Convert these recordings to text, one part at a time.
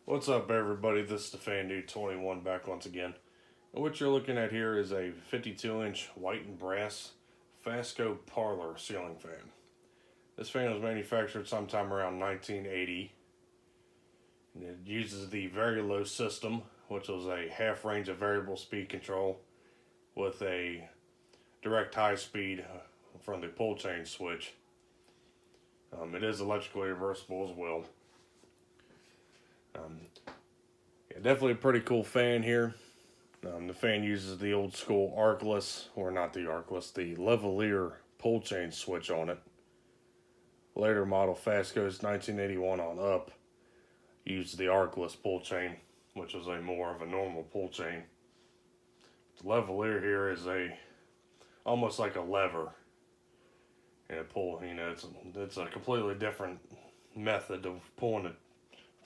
What's up, everybody? This is the Fan Dude 21 back once again. And what you're looking at here is a 52-inch white and brass Fasco Parlour ceiling fan. This fan was manufactured sometime around 1980. And it uses the Vari-low system, which was a half range of variable speed control with a direct high speed from the pull chain switch. It is electrically reversible as well. Definitely a pretty cool fan here. The fan uses the old school arcless, or not the arcless, the lavalier pull chain switch on it. Later model Fasco's 1981 on up used the arcless pull chain, which is a more of a normal pull chain. The lavalier here is almost like a lever, and it's a completely different method of pulling a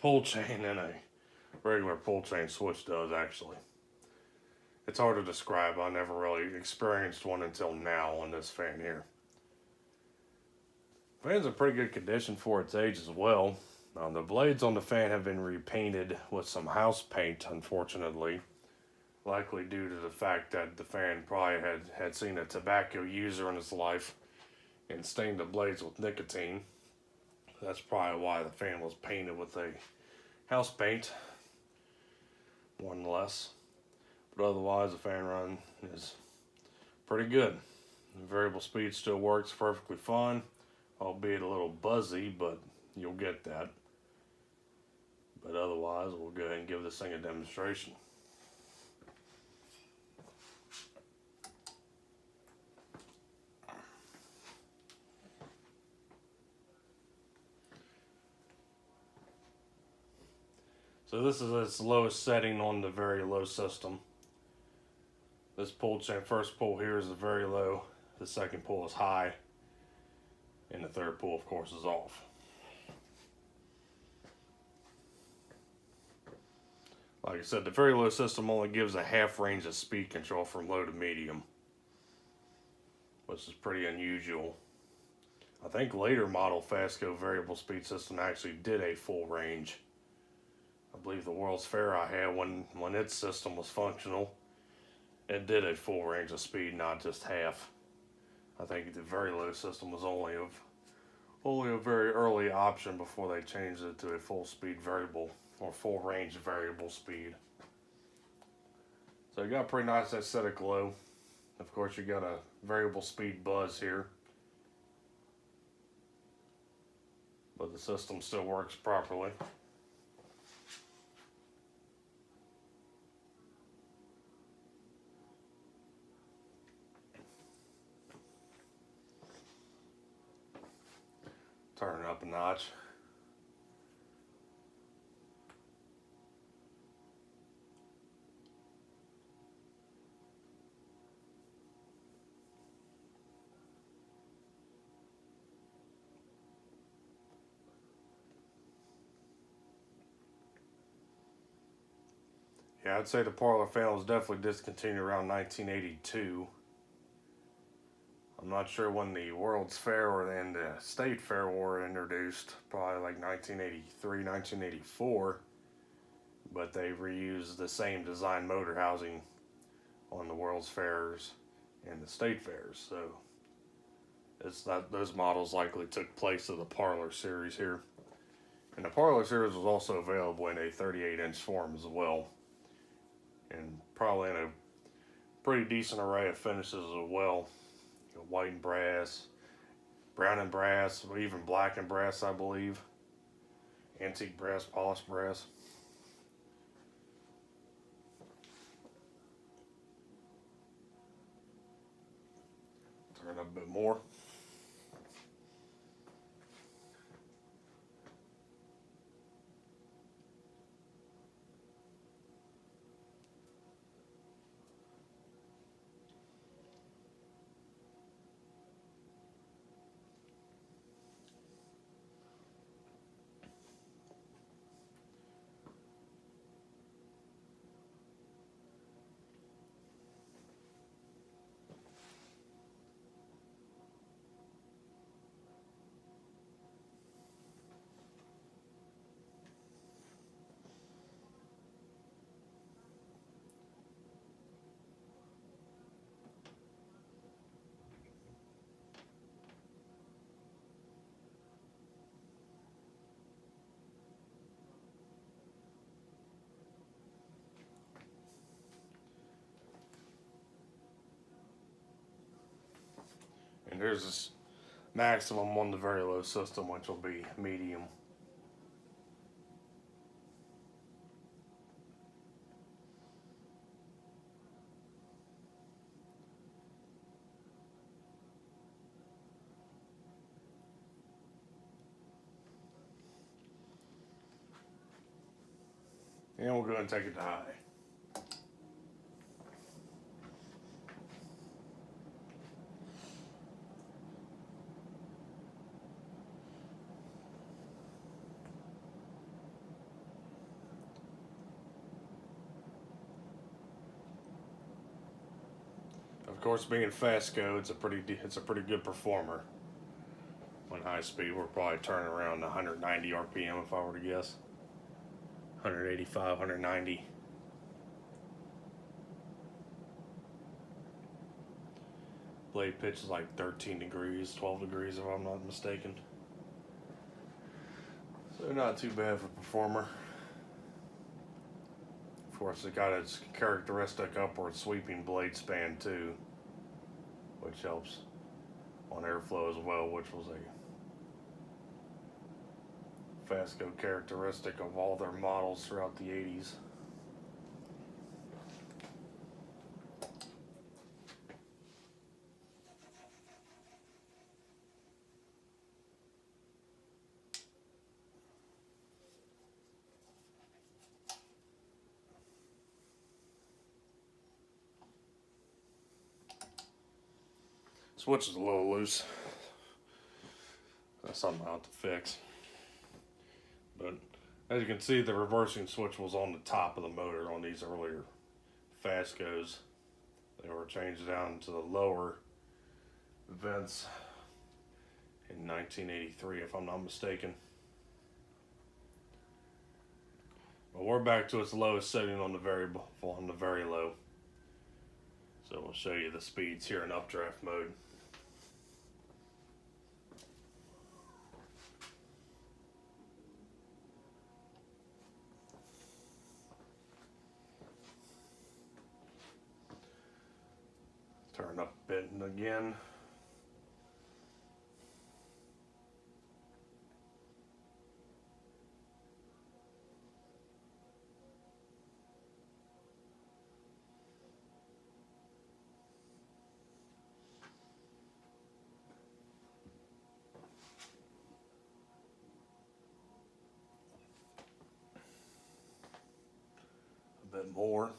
pull chain than a regular pull chain switch does. Actually, it's hard to describe. I never really experienced one until now on this fan here. Fan's in pretty good condition for its age as well. The blades on the fan have been repainted with some house paint, unfortunately, likely due to the fact that the fan probably had seen a tobacco user in his life and stained the blades with nicotine. That's probably why the fan was painted with a house paint, more or less. But otherwise, the fan run is pretty good. The variable speed still works perfectly fine, albeit a little buzzy, but you'll get that. But otherwise, we'll go ahead and give this thing a demonstration. So this is its lowest setting on the Vari-low system. This pull chain, first pull here is very low, the second pull is high, and the third pull, of course, is off. Like I said, the Vari-low system only gives a half range of speed control from low to medium, which is pretty unusual. I think later model Fasco variable speed system actually did a full range. I believe the World's Fair I had when its system was functional, it did a full range of speed, not just half. I think the Vari-low system was only a very early option before they changed it to a full speed variable or full range variable speed. So you got a pretty nice aesthetic glow. Of course, you got a variable speed buzz here, but the system still works properly. Turn it up a notch. Yeah, I'd say the Parlour fan was definitely discontinued around 1982. I'm not sure when the World's Fair and the State Fair were introduced, probably like 1983, 1984, but they reused the same design motor housing on the World's Fairs and the State Fairs, so it's not, those models likely took place of the Parlour series here. And the Parlour series was also available in a 38-inch form as well, and probably in a pretty decent array of finishes as well. White and brass, brown and brass, even black and brass, I believe. Antique brass, polished brass. Turn up a bit more. there's this maximum on the Vari-low system, which will be medium. And we'll go ahead and take it to high. Of course, being Fasco, it's a pretty good performer. On high speed, we're probably turning around 190 RPM if I were to guess. 185, 190. Blade pitch is like 13 degrees, 12 degrees if I'm not mistaken. So not too bad for a performer. Of course, it got its characteristic upward sweeping blade span too, which helps on airflow as well, which was a Fasco characteristic of all their models throughout the 80s. Switch is a little loose. That's something I'll have to fix. But as you can see, the reversing switch was on the top of the motor on these earlier Fascos. They were changed down to the lower vents in 1983, if I'm not mistaken. But we're back to its lowest setting on the Vari-low. So we'll show you the speeds here in updraft mode. Turn up a bit again. A bit more.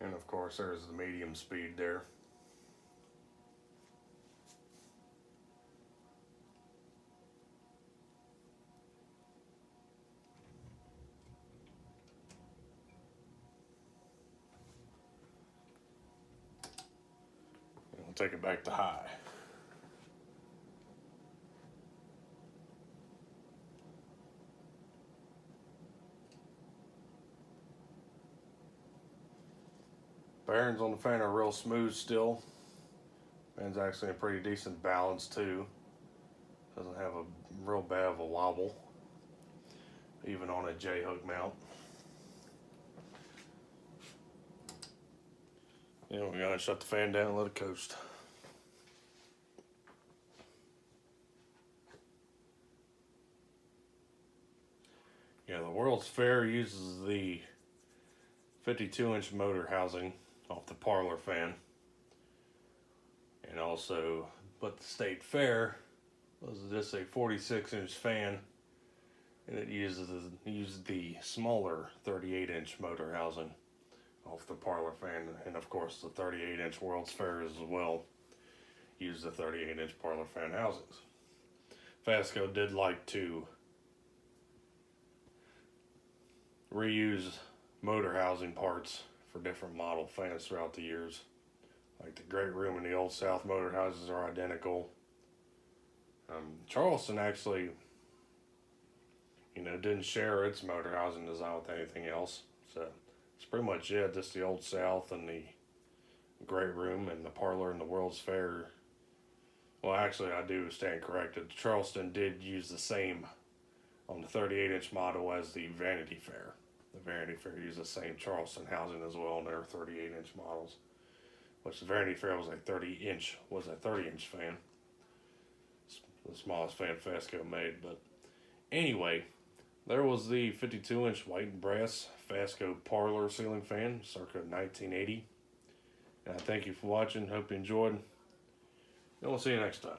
And of course, there's the medium speed there. And we'll take it back to high. Bearings on the fan are real smooth still. Fan's actually in pretty decent balance too. Doesn't have a real bad of a wobble, even on a J-hook mount. Yeah, we're gonna shut the fan down and let it coast. Yeah, the World's Fair uses the 52-inch motor housing off the Parlour fan, and also, but the State Fair was just a 46-inch fan, and it used the smaller 38-inch motor housing off the Parlour fan, and of course the 38-inch World's Fair as well use the 38-inch Parlour fan housings. Fasco did like to reuse motor housing parts for different model fans throughout the years. Like the Great Room and the Olde South motor houses are identical. Charleston actually, didn't share its motor housing design with anything else. So It's pretty much it. Just the Olde South and the great room and the parlor and the World's Fair. Well, actually, I do stand corrected. Charleston did use the same on the 38-inch model as the Vanity Fair. The Vanity Fair used the same Charleston housing as well on their 38-inch models, which the Vanity Fair was a 30-inch fan. It's the smallest fan Fasco made. But anyway, there was the 52-inch white and brass Fasco Parlour ceiling fan, circa 1980. And I thank you for watching. Hope you enjoyed. And we'll see you next time.